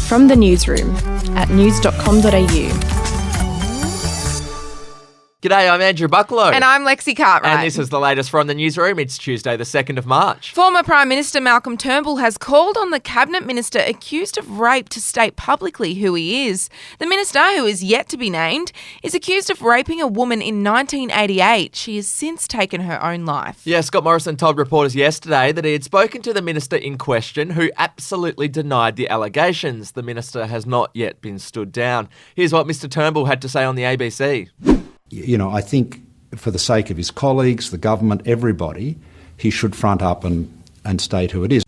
From the newsroom at news.com.au. G'day, I'm Andrew Bucklow. And I'm Lexi Cartwright. And this is the latest from the newsroom. It's Tuesday, the 2nd of March. Former Prime Minister Malcolm Turnbull has called on the Cabinet Minister accused of rape to state publicly who he is. The minister, who is yet to be named, is accused of raping a woman in 1988. She has since taken her own life. Yeah, Scott Morrison told reporters yesterday that he had spoken to the minister in question, who absolutely denied the allegations. The minister has not yet been stood down. Here's what Mr Turnbull had to say on the ABC. You know, I think for the sake of his colleagues, the government, everybody, he should front up and state who it is.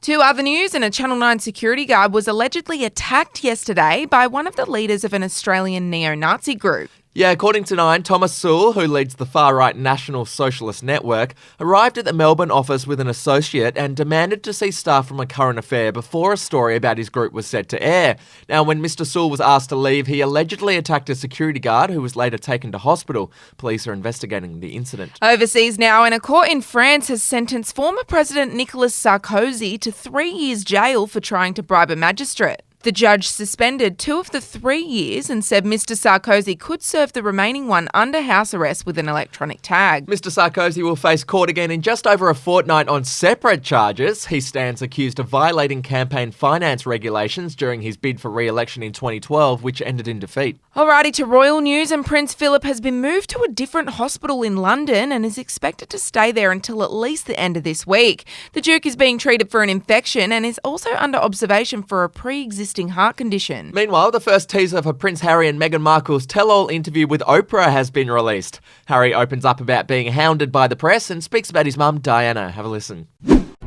To other news, and a Channel 9 security guard was allegedly attacked yesterday by one of the leaders of an Australian neo-Nazi group. Yeah, according to Nine, Thomas Sewell, who leads the far-right National Socialist Network, arrived at the Melbourne office with an associate and demanded to see staff from a current affair before a story about his group was set to air. Now, when Mr Sewell was asked to leave, he allegedly attacked a security guard who was later taken to hospital. Police are investigating the incident. Overseas now, and a court in France has sentenced former President Nicolas Sarkozy to 3 years jail for trying to bribe a magistrate. The judge suspended 2 of the 3 years and said Mr Sarkozy could serve the remaining one under house arrest with an electronic tag. Mr Sarkozy will face court again in just over a fortnight on separate charges. He stands accused of violating campaign finance regulations during his bid for re-election in 2012, which ended in defeat. Alrighty, to royal news, and Prince Philip has been moved to a different hospital in London and is expected to stay there until at least the end of this week. The Duke is being treated for an infection and is also under observation for a pre-existing heart condition. Meanwhile, the first teaser for Prince Harry and Meghan Markle's tell-all interview with Oprah has been released. Harry opens up about being hounded by the press and speaks about his mum, Diana. Have a listen.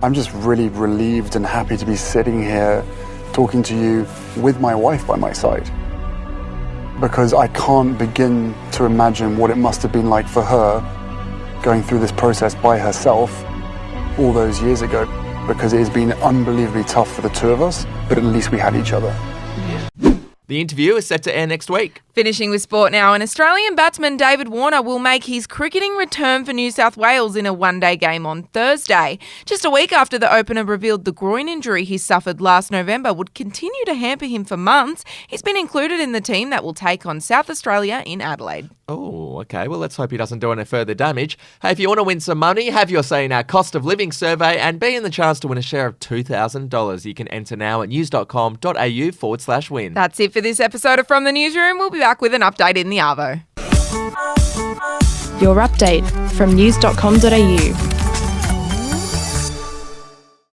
I'm just really relieved and happy to be sitting here talking to you with my wife by my side, because I can't begin to imagine what it must have been like for her going through this process by herself all those years ago, because it has been unbelievably tough for the two of us, but at least we had each other. The interview is set to air next week. Finishing with sport now, an Australian batsman David Warner will make his cricketing return for New South Wales in a one-day game on Thursday. Just a week after the opener revealed the groin injury he suffered last November would continue to hamper him for months, he's been included in the team that will take on South Australia in Adelaide. Oh, okay. Well, let's hope he doesn't do any further damage. Hey, if you want to win some money, have your say in our cost of living survey and be in the chance to win a share of $2,000. You can enter now at news.com.au/win. That's it for this episode of From the Newsroom. We'll be back with an update in the Arvo. Your update from news.com.au.